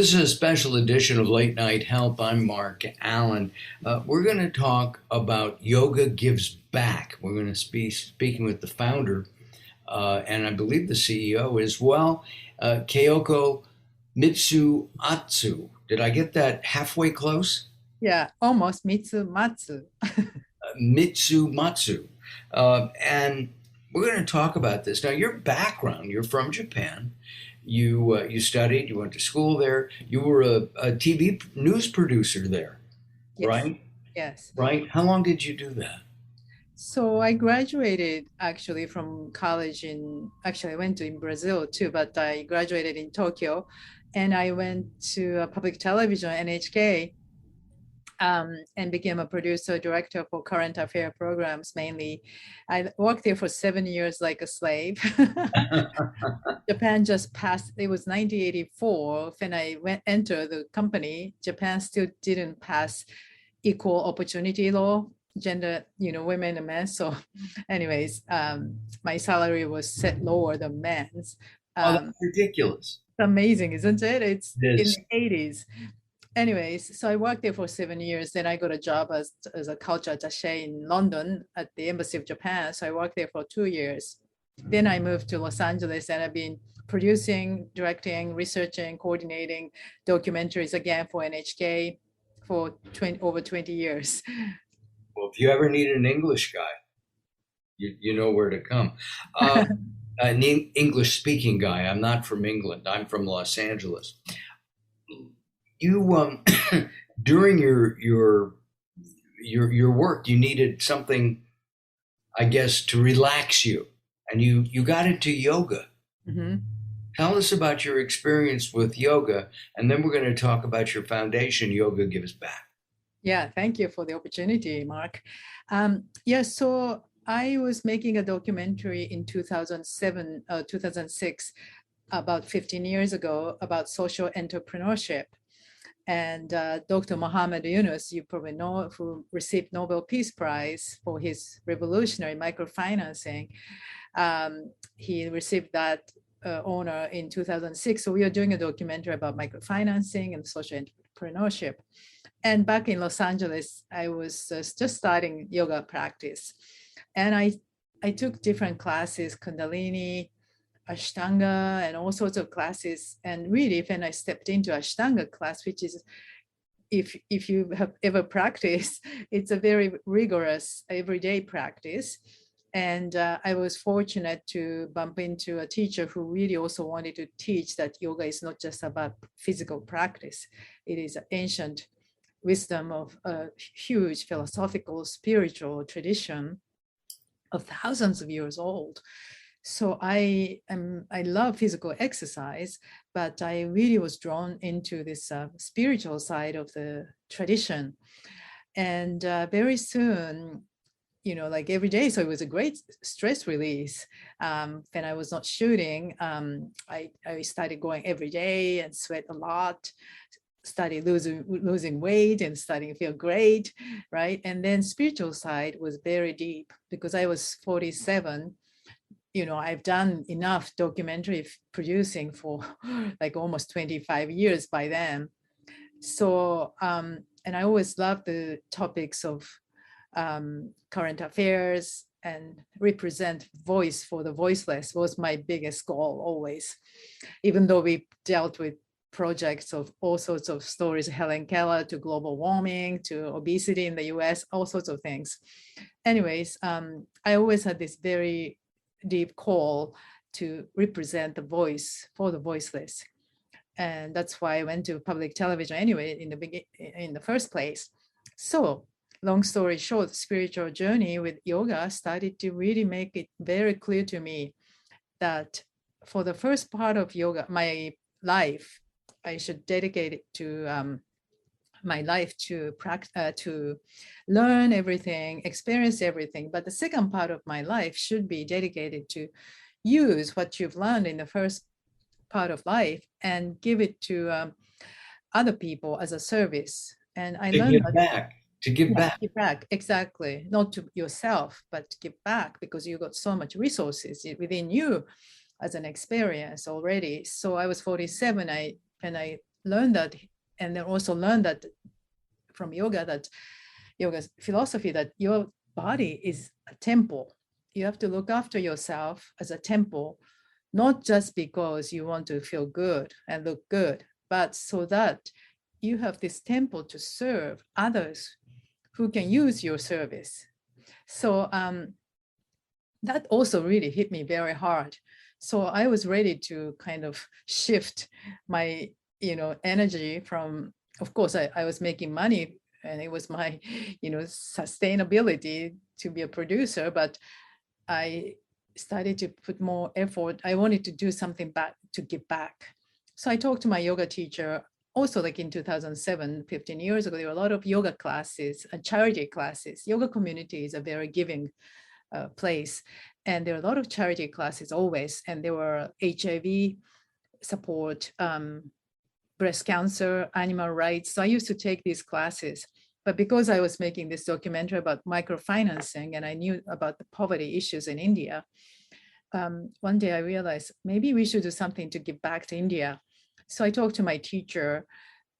This is a special edition of Late Night Help. I'm Mark Alyn. We're going to talk about Yoga Gives Back. We're going to be speaking with the founder, and I believe the CEO as well, Kayoko Mitsumatsu. Did I get that halfway close? Yeah, almost Mitsumatsu. Mitsumatsu. And we're going to talk about this. Now, your background, you're from Japan. You studied, you went to school there. You were a TV news producer there, Yes, right? yes. Right? How long did you do that? So I graduated actually from college I went to in Brazil too, but I graduated in Tokyo and I went to public television, NHK, and became a producer director for current affair programs mainly. I worked there for 7 years like a slave. Japan just passed, it was 1984 when I went enter the company. Japan still didn't pass equal opportunity law, gender, women and men. So anyways, my salary was set lower than men's. Oh, Um, that's ridiculous. Amazing, isn't it? It's It in is. the 80s. Anyways, so I worked there for 7 years. Then I got a job as a cultural attache in London at the Embassy of Japan. So I worked there for 2 years. Then I moved to Los Angeles and I've been producing, directing, researching, coordinating documentaries again for NHK for over 20 years. Well, if you ever need an English guy, you know where to come. Uh, an English speaking guy. I'm not from England. I'm from Los Angeles. You during your work, you needed something, I guess, to relax you, and you got into yoga. Mhm. Tell us about your experience with yoga, and then we're going to talk about your foundation, Yoga Gives Back. Yeah, thank you for the opportunity, Mark. Yeah, so I was making a documentary in 2007, 2006, about 15 years ago, about social entrepreneurship. And Dr. Muhammad Yunus, you probably know, who received Nobel Peace Prize for his revolutionary microfinancing. He received that honor in 2006. So we are doing a documentary about microfinancing and social entrepreneurship. And back in Los Angeles, I was just starting yoga practice. And I took different classes, Kundalini, Ashtanga, and all sorts of classes. And really, when I stepped into Ashtanga class, which is, if you have ever practiced, it's a very rigorous everyday practice. And I was fortunate to bump into a teacher who really also wanted to teach that yoga is not just about physical practice. It is an ancient wisdom of a huge philosophical, spiritual tradition of thousands of years old. So I love physical exercise, but I really was drawn into this spiritual side of the tradition. And very soon, like every day, so it was a great stress release. When I was not shooting, I started going every day and sweat a lot, started losing weight and starting to feel great, right? And then spiritual side was very deep because I was 47. I've done enough documentary producing for like almost 25 years by then. So and I always loved the topics of current affairs, and represent voice for the voiceless was my biggest goal always, even though we dealt with projects of all sorts of stories, Helen Keller to global warming to obesity in the US, all sorts of things. Anyways, I always had this very deep call to represent the voice for the voiceless. And that's why I went to public television anyway in the first place. So long story short, spiritual journey with yoga started to really make it very clear to me that for the first part of yoga, my life, I should dedicate it to my life to practice, to learn everything, experience everything. But the second part of my life should be dedicated to use what you've learned in the first part of life and give it to other people as a service. And I To learned give that, back, to give yeah, back. give back, exactly. Not to yourself, but to give back because you got so much resources within you as an experience already. So I was 47. And I learned that, and then also learned that from yoga, that yoga's philosophy, that your body is a temple. You have to look after yourself as a temple, not just because you want to feel good and look good, but so that you have this temple to serve others who can use your service. So that also really hit me very hard. So I was ready to kind of shift my, energy from, of course, I was making money and it was my, sustainability to be a producer, but I started to put more effort. I wanted to do something back to give back. So I talked to my yoga teacher also, like in 2007, 15 years ago. There were a lot of yoga classes and charity classes. Yoga community is a very giving place. And there are a lot of charity classes always. And there were HIV support, breast cancer, animal rights. So I used to take these classes. But because I was making this documentary about microfinancing and I knew about the poverty issues in India, one day I realized maybe we should do something to give back to India. So I talked to my teacher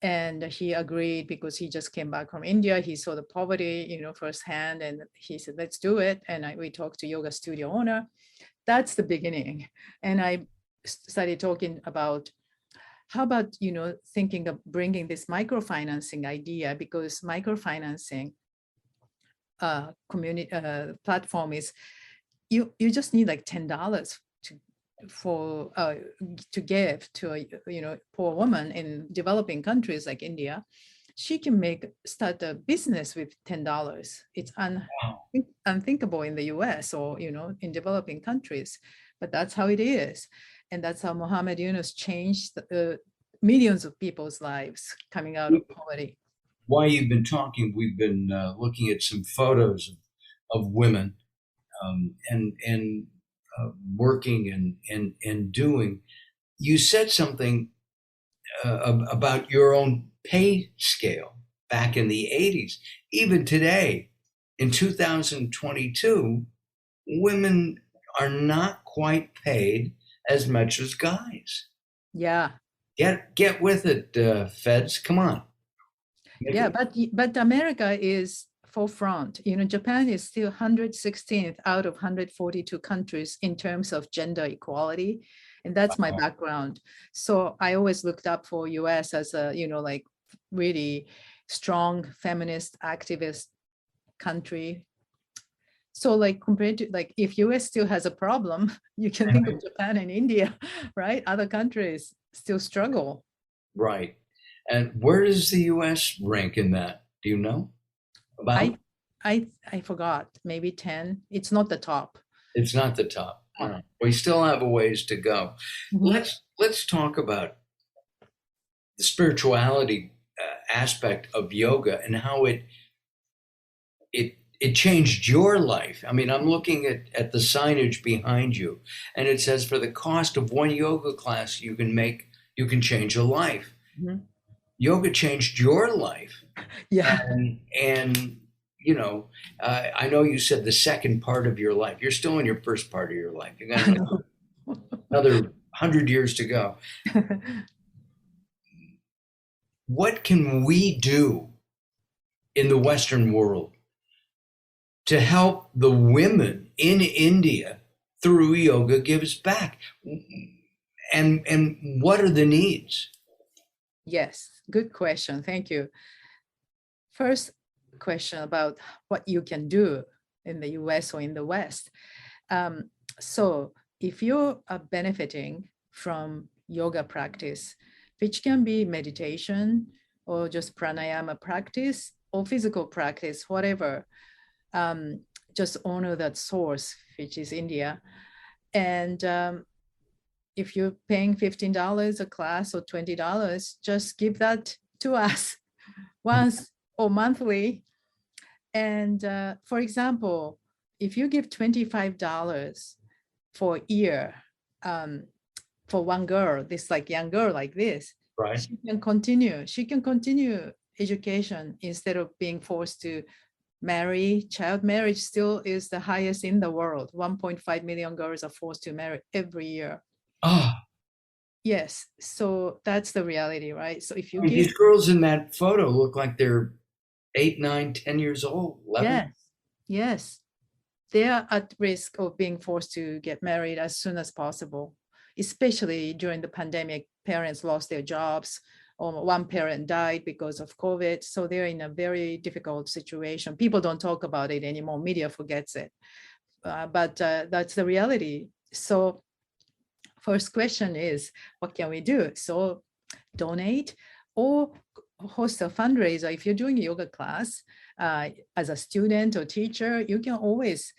and he agreed because he just came back from India. He saw the poverty, firsthand, and he said, let's do it. And we talked to yoga studio owner. That's the beginning. And I started talking about how about, thinking of bringing this microfinancing idea, because microfinancing community platform is, you just need like $10 to give to a poor woman in developing countries like India. She can start a business with $10. It's unthinkable in the US or in developing countries, but that's how it is. And that's how Muhammad Yunus changed millions of people's lives coming out of poverty. While you've been talking, we've been looking at some photos of women and working and doing. You said something about your own pay scale back in the 80s. Even today, in 2022, women are not quite paid as much as guys. Yeah. Get with it, feds. Come on. Yeah, but America is forefront. Japan is still 116th out of 142 countries in terms of gender equality, and that's my background. So I always looked up for US as a like really strong feminist activist country. So like compared to, like, if US still has a problem, you can think of Japan and India, right? Other countries still struggle. Right. And where does the US rank in that? Do you know about? I I forgot, maybe 10. It's not the top. It's not the top. Ah. We still have a ways to go. Mhm. Let's talk about the spirituality aspect of yoga and how it changed your life. I mean, I'm looking at the signage behind you, and it says for the cost of one yoga class, you can change a life. Mhm. Yoga changed your life, Yeah. and I know you said the second part of your life. You're still in your first part of your life. You got I know. another 100 years to go. What can we do in the Western world to help the women in India through yoga gives back? And what are the needs? Yes, good question. Thank you. First question about what you can do in the US or in the West. So if you are benefiting from yoga practice, which can be meditation or just pranayama practice or physical practice, whatever, just honor that source, which is India. And if you're paying $15 a class or $20, just give that to us once or monthly. And for example, if you give $25 for a year for one girl, this like young girl like this, Right. She can continue education instead of being forced to marry. Child marriage still is the highest in the world. 1.5 million girls are forced to marry every year. Ah, Yes, so that's the reality, right? So if you I mean, give, these girls in that photo look like they're 8, 9, 10 years old, 11. yes, yes, they are at risk of being forced to get married as soon as possible, especially during the pandemic. Parents lost their jobs, or one parent died because of COVID. So they're in a very difficult situation. People don't talk about it anymore. Media forgets it. But that's the reality. So first question is, what can we do? So donate or host a fundraiser. If you're doing a yoga class as a student or teacher, you can always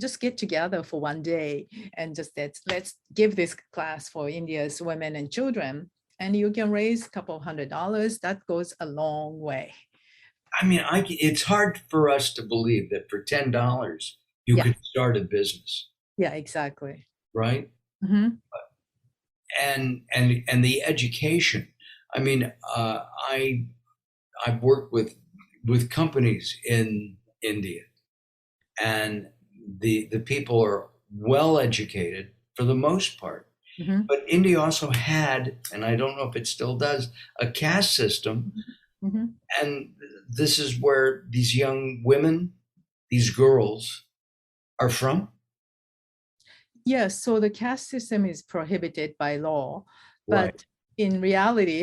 just get together for one day and just let's give this class for India's women and children. And you can raise a couple $100. That goes a long way. I mean, it's hard for us to believe that for $10 you Yeah, could start a business, yeah, exactly. right? Mhm, And the education. I mean, I've worked with companies in India, and the people are well educated for the most part. mhm, But India also had, and I don't know if it still does, a caste system, mhm, mhm. and this is where these young women, these girls, are from. Yeah, so the caste system is prohibited by law, Right. but in reality,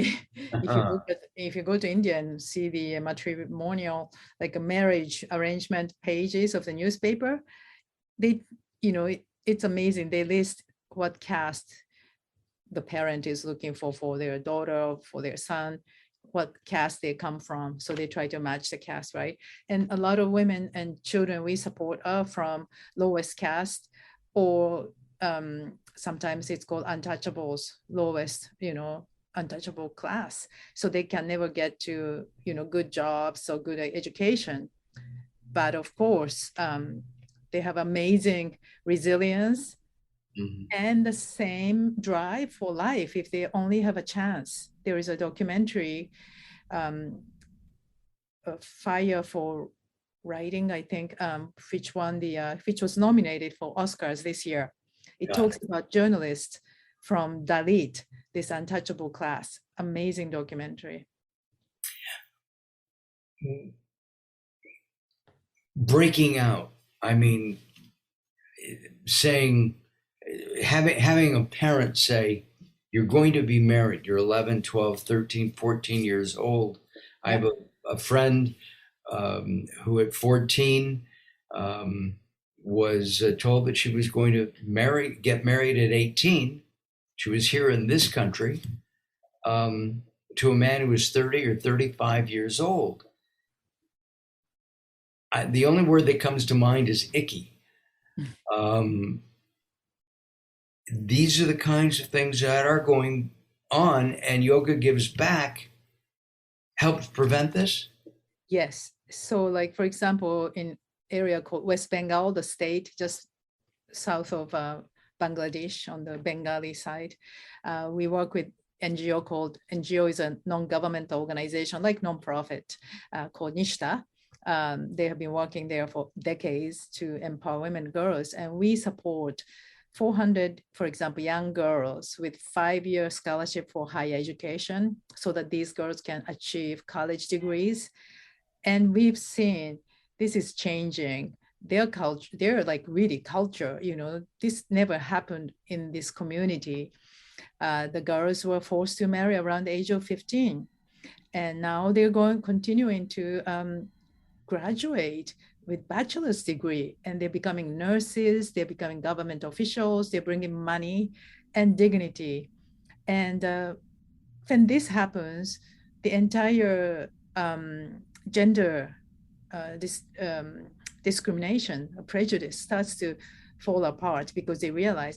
Uh-huh. if you go to India and see the matrimonial, like a marriage arrangement pages of the newspaper, they, it's amazing. They list what caste the parent is looking for their daughter, for their son, what caste they come from. So they try to match the caste, right? And a lot of women and children we support are from lowest caste, or sometimes it's called untouchables, lowest, untouchable class. So they can never get to, good jobs or good education. But of course, they have amazing resilience Mhm. and the same drive for life if they only have a chance. There is a documentary, um, Fire for Writing, I think, which was nominated for Oscars this year. It Got talks about journalists from Dalit, this untouchable class. Amazing documentary. it. Breaking out. I mean, saying, having a parent say, you're going to be married, you're 11, 12, 13, 14 years old. I Yeah. have a friend who at 14 um, was told that she was going to get married at 18. She was here in this country, um, to a man who was 30 or 35 years old. The only word that comes to mind is icky. Um, these are the kinds of things that are going on, and Yoga Gives Back helps prevent this. Yes. So, like, for example, in area called West Bengal, the state just south of Bangladesh on the Bengali side. We work with NGO called, NGO is a non-governmental organization, like non-profit, called Nishta. They have been working there for decades to empower women and girls, and we support 400, for example, young girls with 5-year scholarship for higher education so that these girls can achieve college degrees. And we've seen this is changing their culture, their like really culture. This never happened in this community. The girls were forced to marry around the age of 15, and now they're continuing to graduate with bachelor's degree, and they're becoming nurses, they're becoming government officials, they're bringing money and dignity. And when this happens, the entire gender this discrimination, prejudice starts to fall apart because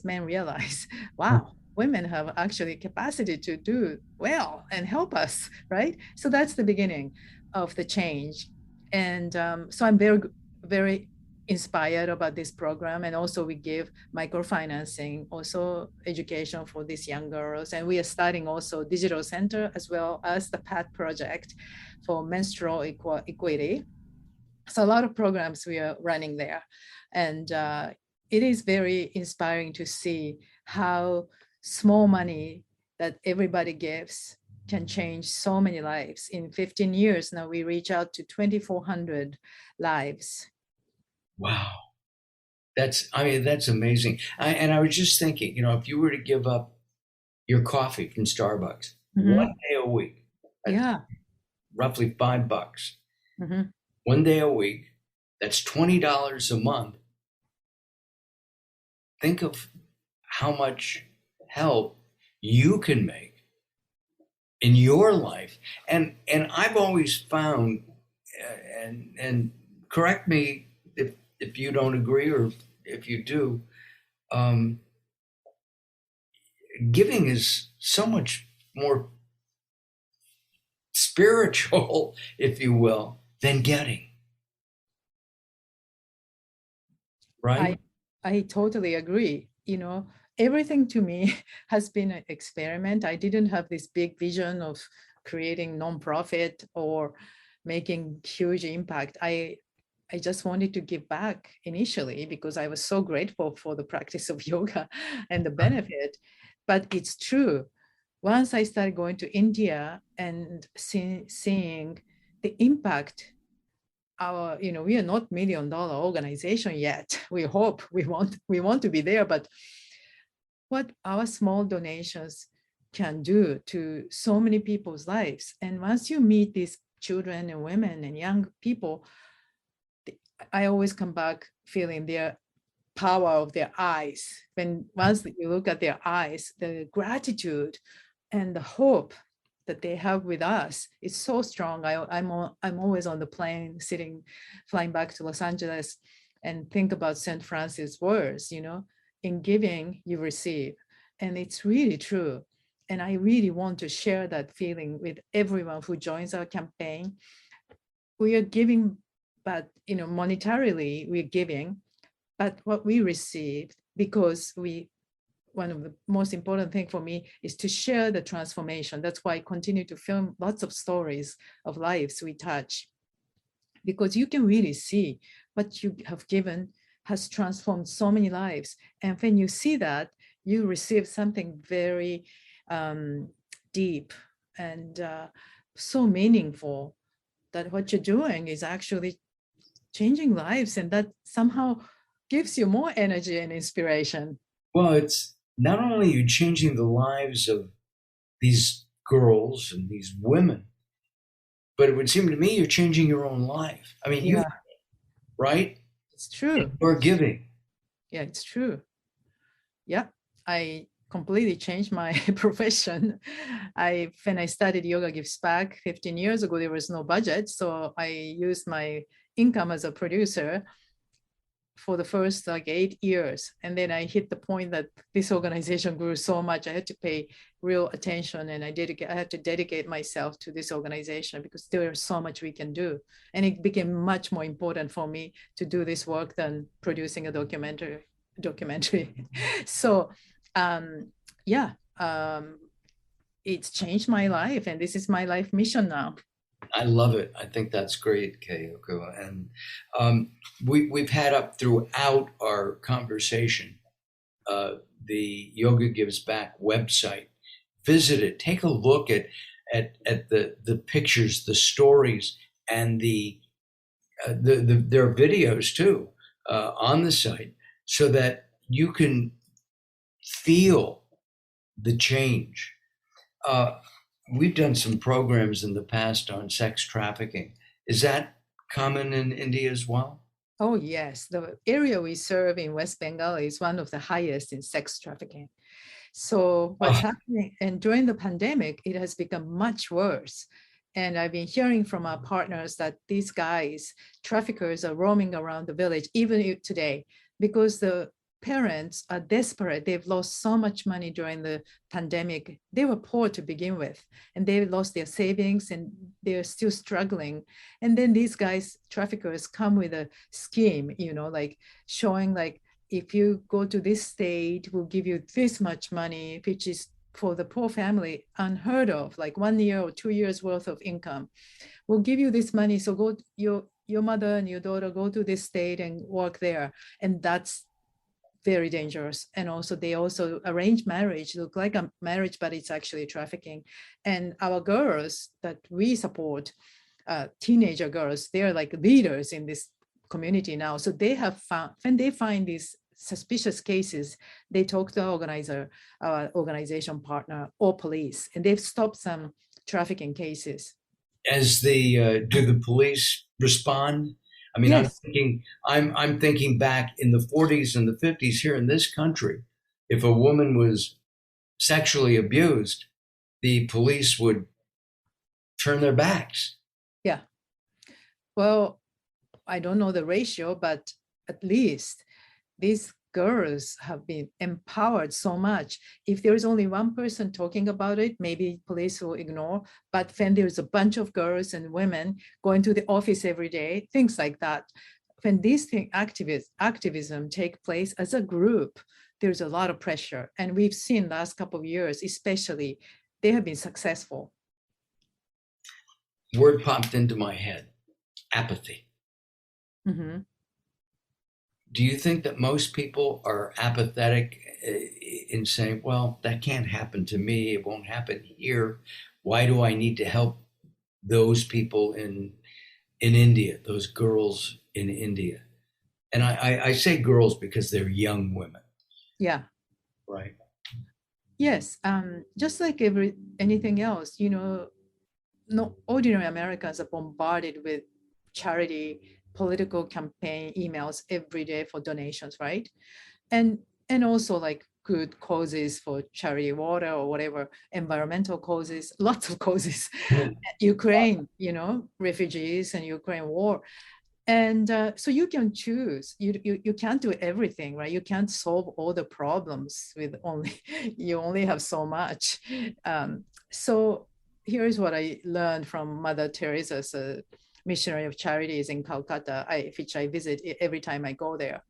men realize, wow, women have actually capacity to do well and help us, right? So that's the beginning of the change. And so I'm very, very inspired about this program. And also we give microfinancing, also education for these young girls. And we are starting also digital center as well as the PAT project for menstrual equity. So a lot of programs we are running there. And it is very inspiring to see how small money that everybody gives can change so many lives. In 15 years now, we reach out to 2,400 lives. Wow. That's amazing. And I was just thinking, if you were to give up your coffee from Starbucks one Mhm. day a week, that's Yeah. roughly $5. Mhm. One day a week, that's $20 a month. Think of how much help you can make in your life. And I've always found, and correct me if you don't agree or if you do, um, giving is so much more spiritual, if you will, than getting, I right? I totally agree. Everything to me has been an experiment. I didn't have this big vision of creating nonprofit or making huge impact. I just wanted to give back initially because I was so grateful for the practice of yoga and the benefit. But it's true. Once I started going to India and seeing the impact, we are not $1 million organization yet. We hope we want to be there, but what our small donations can do to so many people's lives. And once you meet these children and women and young people, I always come back feeling their power of their eyes. When once you look at their eyes, the gratitude and the hope that they have with us is so strong. I'm always on the plane, flying back to Los Angeles, and think about Saint Francis' words. In giving, you receive, and it's really true. And I really want to share that feeling with everyone who joins our campaign. We are giving, but monetarily we're giving, but what we received, because one of the most important thing for me is to share the transformation. That's why I continue to film lots of stories of lives we touch, because you can really see what you have given has transformed so many lives. And when you see that, you receive something very deep and so meaningful, that what you're doing is actually changing lives, and that somehow gives you more energy and inspiration. Well, it's not only you changing the lives of these girls and these women, but it would seem to me you're changing your own life. I mean, you Yeah, right? it's true. You're giving. Yeah, it's true. Yeah, I completely changed my profession. When I started Yoga Gives Back 15 years ago, there was no budget, so I used my income as a producer for the first like 8 years. And then I hit the point that this organization grew so much, I had to pay real attention, and I had to dedicate myself to this organization because there is so much we can do. And it became much more important for me to do this work than producing a documentary. So yeah, it's changed my life, and this is my life mission now. I love it. I think that's great, Kayoko. And we've had up throughout our conversation uh, the Yoga Gives Back website. Visit it. Take a look at the pictures, the stories, and there are videos too on the site, so that you can feel the change. Uh, we've done some programs in the past on sex trafficking. Is that common in India as well? Oh, yes. The area we serve in West Bengal is one of the highest in sex trafficking. So what's Oh, happening, and during the pandemic, it has become much worse. And I've been hearing from our partners that these guys, traffickers, are roaming around the village, even today, because the parents are desperate. They've lost so much money during the pandemic. They were poor to begin with, and they lost their savings, and they're still struggling. And then these guys, traffickers, come with a scheme, like showing like, if you go to this state, we'll give you this much money, which is for the poor family unheard of, like 1 year or 2 years worth of income. We'll give you this money. So your mother and your daughter go to this state and work there. And that's very dangerous. And also they also arrange marriage, look like a marriage, but it's actually trafficking. And our girls that we support, teenager girls, they're like leaders in this community now. So they have found, when they find these suspicious cases, they talk to our organization partner or police, and they've stopped some trafficking cases. As the do the police respond? I mean, Yes. I'm thinking back in the 40s and the 50s here in this country. If a woman was sexually abused, the police would turn their backs. Yeah. Well, I don't know the ratio, but at least these girls have been empowered so much. If there's only one person talking about it, maybe police will ignore. But when there's a bunch of girls and women going to the office every day, things like that, when these activism take place as a group, there's a lot of pressure. And we've seen last couple of years, especially, they have been successful. Word popped into my head: apathy. Mhm. Do you think that most people are apathetic in saying, well, that can't happen to me, it won't happen here? Why do I need to help those people in India, those girls in India? And I say girls because they're young women, Yeah. right? Yes. Just like anything else, no ordinary Americans are bombarded with charity, political campaign emails every day for donations, right? And and also like good causes for charity water or whatever, environmental causes, lots of causes. Ukraine, refugees and Ukraine war. And so you can choose. You can't do everything, right? You can't solve all the problems with only, you only have so much. So here's what I learned from Mother Teresa's missionary of charities in Calcutta, which I visit every time I go there.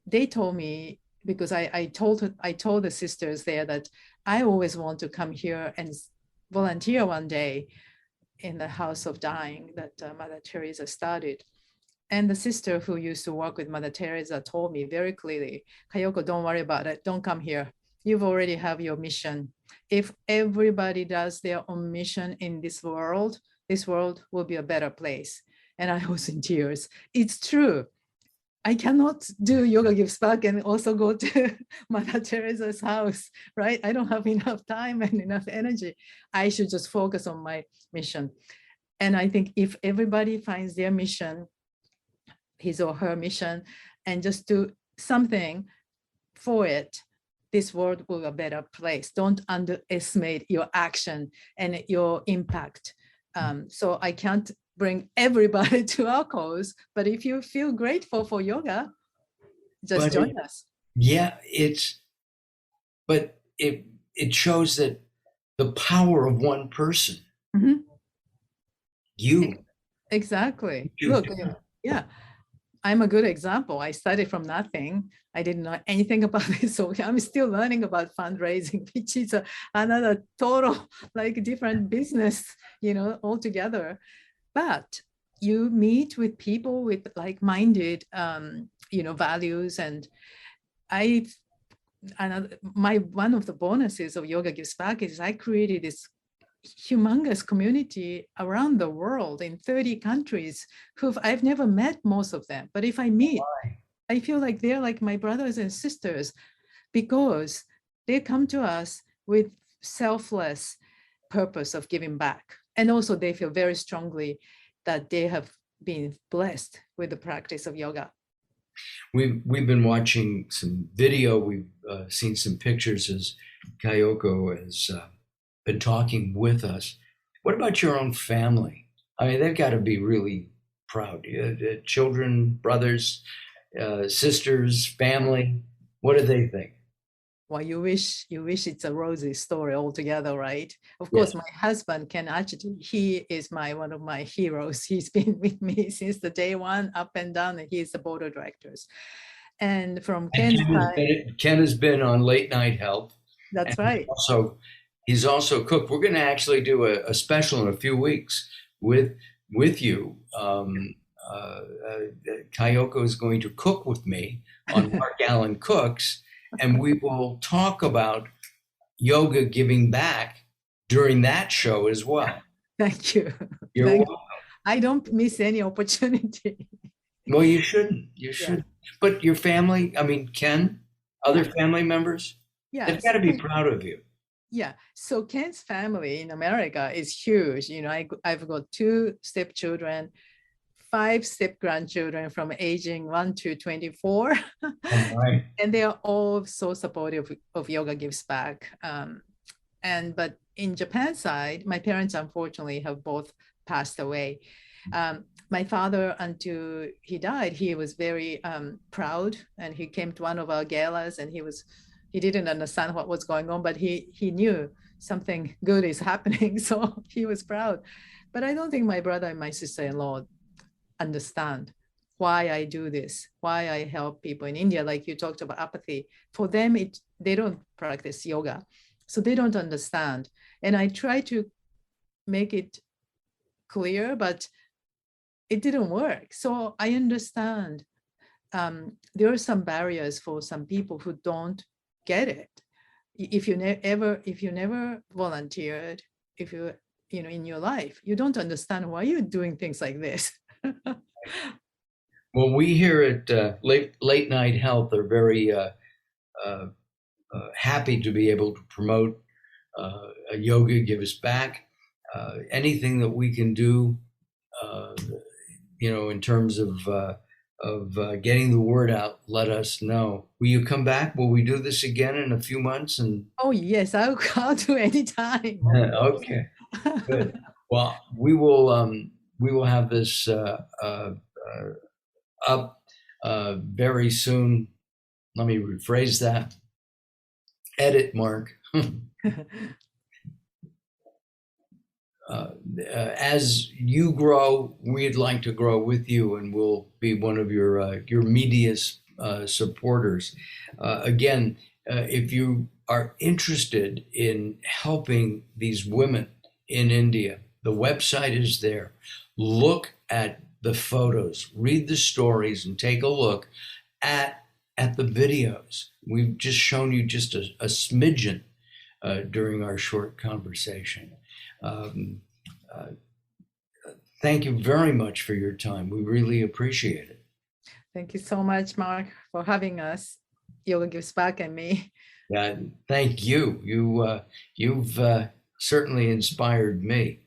They told me, because I told the sisters there that I always want to come here and volunteer one day in the House of Dying that Mother Teresa started. And the sister who used to work with Mother Teresa told me very clearly, Kayoko, don't worry about it. Don't come here. You've already have your mission. If everybody does their own mission in this world will be a better place. And I was in tears. It's true. I cannot do yoga gives back and also go to Mother Teresa's house, right? I don't have enough time and enough energy. I should just focus on my mission. And I think if everybody finds their mission, his or her mission, and just do something for it, this world will be a better place. Don't underestimate your action and your impact. So I can't bring everybody to our cause, but if you feel grateful for yoga, just But join us. yeah, but it shows that the power of one person, Mhm. you, Exactly. you Look, do. yeah, I'm a good example. I started from nothing. I didn't know anything about this. So I'm still learning about fundraising, which is another total like different business, altogether. But you meet with people with like-minded, values. And I, my one of the bonuses of Yoga Gives Back is I created this humongous community around the world in 30 countries who I've never met most of them. But if I meet, I feel like they're like my brothers and sisters because they come to us with selfless purpose of giving back. And also they feel very strongly that they have been blessed with the practice of yoga. We've been watching some video. We've seen some pictures as Kayoko has been talking with us. What about your own family? I mean, they've got to be really proud. Children, brothers, sisters, family. What do they think? Well, you wish it's a rosy story altogether, right? Of Yes. course, my husband Ken actually, he is one of my heroes. He's been with me since the day one, up and down, and he's the board of directors. And from And Ken's side, Ken has been on Late Night Help, and that's right. he's also cooked. We're going to actually do a special in a few weeks with you. Kayoko is going to cook with me on Mark Alyn Cooks, and we will talk about yoga giving back during that show as well. Thank you. You're Thank. welcome. I don't miss any opportunity. Well, you shouldn't. You Yeah. should. But your family, I mean, Ken, other Yeah. family members, they've got Yes. to be proud of you. Yeah. So Ken's family in America is huge. I've got two stepchildren, five step grandchildren from aging 1 to 24. All right. And they are all so supportive of Yoga Gives Back. But in Japan side, my parents unfortunately have both passed away. My father, until he died, he was very proud, and he came to one of our galas, and he didn't understand what was going on, but he knew something good is happening, so he was proud. But I don't think my brother and my sister-in-law understand why I do this, why I help people in India. Like you talked about apathy. For them, they don't practice yoga, so they don't understand. And I try to make it clear, but it didn't work. So I understand there are some barriers for some people who don't get it. If you never volunteered, if you in your life, you don't understand why you're doing things like this. Well, we here at Late Night Health are very uh, happy to be able to promote yoga gives back. Anything that we can do, uh, in terms of getting the word out, let us know. Will you come back? Will we do this again in a few months? And Oh yes, I'll do anytime, of course. okay, good. Well, we will have this up very soon. Let me rephrase that. Edit, Mark. As you grow, we'd like to grow with you, and we'll be one of your media supporters. Again, if you are interested in helping these women in India, the website is there. Look at the photos, read the stories, and take a look at the videos. We've just shown you just a smidgen during our short conversation. Um, uh, Thank you very much for your time. We really appreciate it. Thank you so much, Mark, for having us. Yoga Gives Back and me. Yeah, thank you. You've certainly inspired me.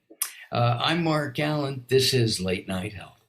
I'm Mark Alyn. This is Late Night Health.